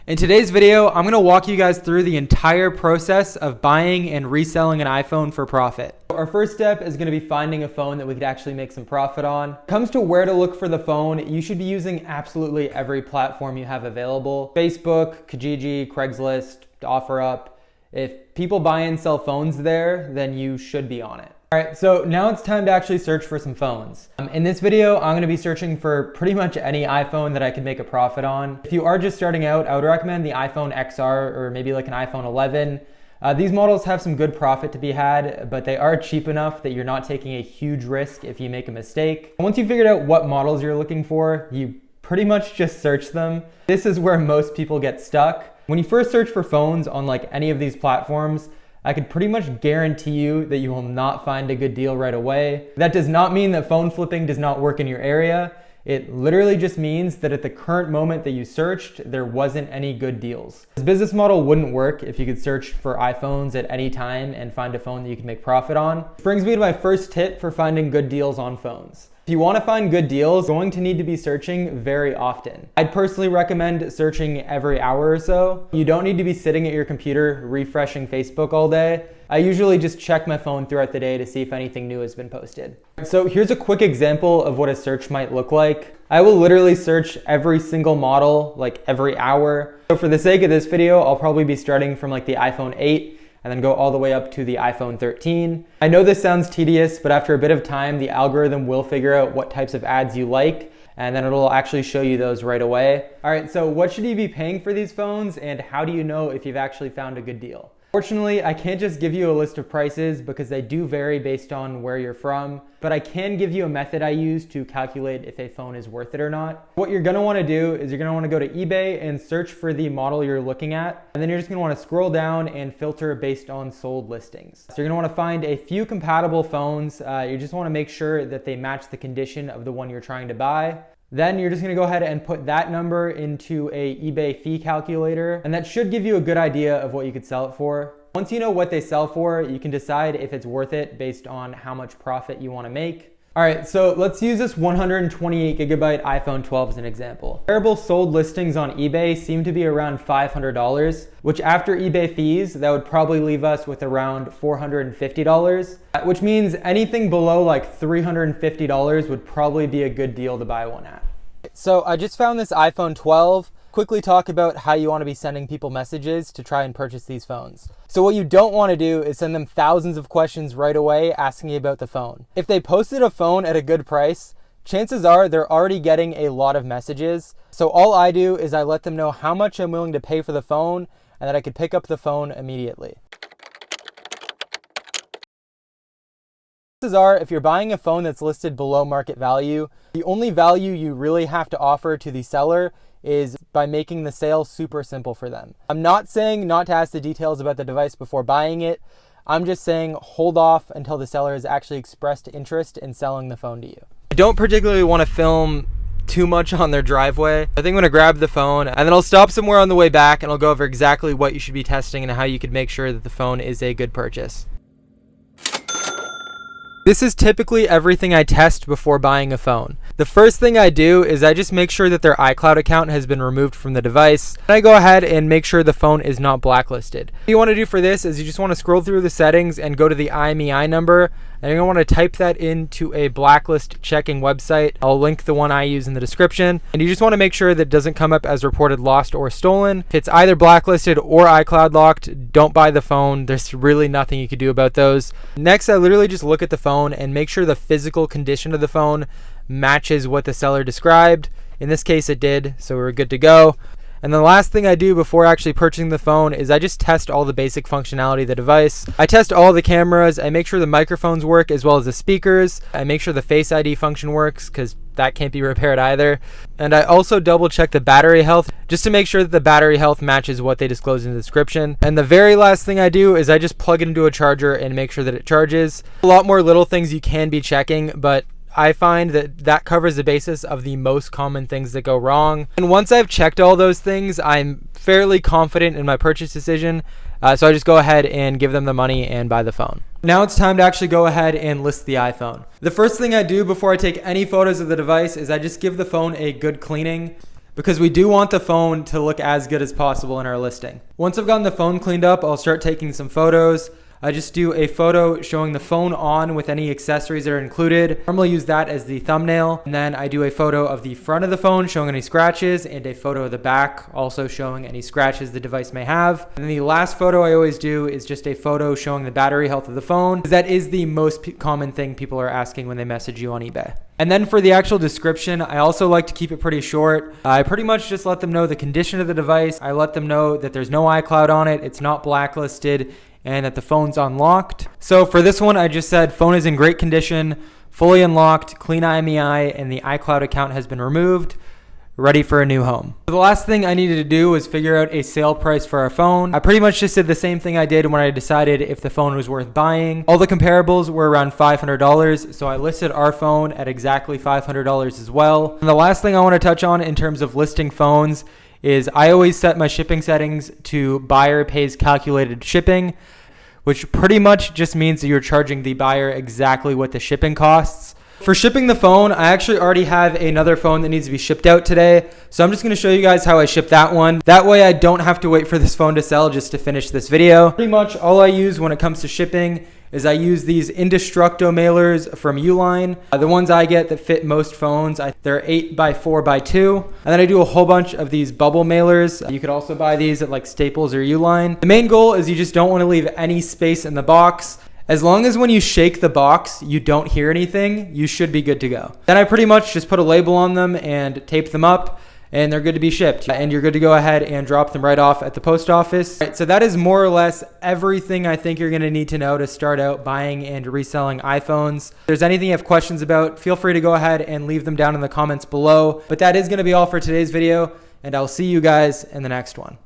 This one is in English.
In today's video, I'm going to walk you guys through the entire process of buying and reselling an iPhone for profit. Our first step is going to be finding a phone that we could actually make some profit on. When it comes to where to look for the phone, you should be using absolutely every platform you have available. Facebook, Kijiji, Craigslist, OfferUp. If people buy and sell phones there, then you should be on it. Alright, so now it's time to actually search for some phones. In this video, I'm going to be searching for pretty much any iPhone that I can make a profit on. If you are just starting out, I would recommend the iPhone XR or maybe like an iPhone 11. These models have some good profit to be had, but they are cheap enough that you're not taking a huge risk if you make a mistake. Once you figured out what models you're looking for, you pretty much just search them. This is where most people get stuck. When you first search for phones on like any of these platforms, I could pretty much guarantee you that you will not find a good deal right away. That does not mean that phone flipping does not work in your area. It literally just means that at the current moment that you searched, there wasn't any good deals. This business model wouldn't work if you could search for iPhones at any time and find a phone that you can make profit on. This brings me to my first tip for finding good deals on phones. If you want to find good deals, you're going to need to be searching very often. I'd personally recommend searching every hour or so. You don't need to be sitting at your computer refreshing Facebook all day. I usually just check my phone throughout the day to see if anything new has been posted. So here's a quick example of what a search might look like. I will literally search every single model like every hour. So for the sake of this video, I'll probably be starting from like the iPhone 8 and then go all the way up to the iPhone 13. I know this sounds tedious, but after a bit of time, the algorithm will figure out what types of ads you like, and then it'll actually show you those right away. All right, so what should you be paying for these phones, and how do you know if you've actually found a good deal? Fortunately, I can't just give you a list of prices because they do vary based on where you're from, but I can give you a method I use to calculate if a phone is worth it or not. What you're gonna wanna do is you're gonna wanna go to eBay and search for the model you're looking at, and then you're just gonna wanna scroll down and filter based on sold listings. So you're gonna wanna find a few compatible phones. You just wanna make sure that they match the condition of the one you're trying to buy. Then you're just gonna go ahead and put that number into a eBay fee calculator, and that should give you a good idea of what you could sell it for. Once you know what they sell for, you can decide if it's worth it based on how much profit you wanna make. All right, so let's use this 128 gigabyte iPhone 12 as an example. Comparable sold listings on eBay seem to be around $500, which after eBay fees, that would probably leave us with around $450, which means anything below like $350 would probably be a good deal to buy one at. So I just found this iPhone 12. Quickly talk about how you want to be sending people messages to try and purchase these phones. So what you don't want to do is send them thousands of questions right away asking about the phone. If they posted a phone at a good price, chances are they're already getting a lot of messages. So all I do is I let them know how much I'm willing to pay for the phone and that I could pick up the phone immediately. Chances are, if you're buying a phone that's listed below market value, the only value you really have to offer to the seller is by making the sale super simple for them. I'm not saying not to ask the details about the device before buying it. I'm just saying hold off until the seller has actually expressed interest in selling the phone to you. I don't particularly want to film too much on their driveway. I think I'm gonna grab the phone and then I'll stop somewhere on the way back and I'll go over exactly what you should be testing and how you could make sure that the phone is a good purchase. This is typically everything I test before buying a phone. The first thing I do is I just make sure that their iCloud account has been removed from the device. And I go ahead and make sure the phone is not blacklisted. What you want to do for this is you just want to scroll through the settings and go to the IMEI number. And you're going to want to type that into a blacklist checking website. I'll link the one I use in the description. And you just want to make sure that it doesn't come up as reported lost or stolen. If it's either blacklisted or iCloud locked, don't buy the phone. There's really nothing you can do about those. Next, I literally just look at the phone and make sure the physical condition of the phone matches what the seller described. In this case, it did, so we're good to go. And the last thing I do before actually purchasing the phone is I just test all the basic functionality of the device. I test all the cameras, I make sure the microphones work as well as the speakers. I make sure the Face ID function works because that can't be repaired either. And I also double check the battery health just to make sure that the battery health matches what they disclose in the description. And the very last thing I do is I just plug it into a charger and make sure that it charges. A lot more little things you can be checking, but I find that that covers the basis of the most common things that go wrong. And once I've checked all those things, I'm fairly confident in my purchase decision. So I just go ahead and give them the money and buy the phone. Now it's time to actually go ahead and list the iPhone. The first thing I do before I take any photos of the device is I just give the phone a good cleaning. because we do want the phone to look as good as possible in our listing. Once I've gotten the phone cleaned up, I'll start taking some photos. I just do a photo showing the phone on with any accessories that are included. I normally use that as the thumbnail. And then I do a photo of the front of the phone showing any scratches, and a photo of the back also showing any scratches the device may have. And then the last photo I always do is just a photo showing the battery health of the phone, because that is the most common thing people are asking when they message you on eBay. And then for the actual description, I also like to keep it pretty short. I pretty much just let them know the condition of the device. I let them know that there's no iCloud on it, it's not blacklisted, and that the phone's unlocked. So for this one, I just said phone is in great condition, fully unlocked, clean IMEI, and the iCloud account has been removed, ready for a new home. The last thing I needed to do was figure out a sale price for our phone. I pretty much just did the same thing I did when I decided if the phone was worth buying. All the comparables were around $500, so I listed our phone at exactly $500 as well. And the last thing I want to touch on in terms of listing phones is I always set my shipping settings to buyer pays calculated shipping, which pretty much just means that you're charging the buyer exactly what the shipping costs. For shipping the phone, I actually already have another phone that needs to be shipped out today. So I'm just going to show you guys how I ship that one. That way I don't have to wait for this phone to sell just to finish this video. Pretty much all I use when it comes to shipping is I use these Indestructo mailers from Uline. The ones I get that fit most phones, they're 8x4x2. And then I do a whole bunch of these bubble mailers. You could also buy these at like Staples or Uline. The main goal is you just don't want to leave any space in the box. As long as when you shake the box, you don't hear anything, you should be good to go. Then I pretty much just put a label on them and tape them up, and they're good to be shipped. And you're good to go ahead and drop them right off at the post office. All right, so that is more or less everything I think you're gonna need to know to start out buying and reselling iPhones. If there's anything you have questions about, feel free to go ahead and leave them down in the comments below. But that is gonna be all for today's video, and I'll see you guys in the next one.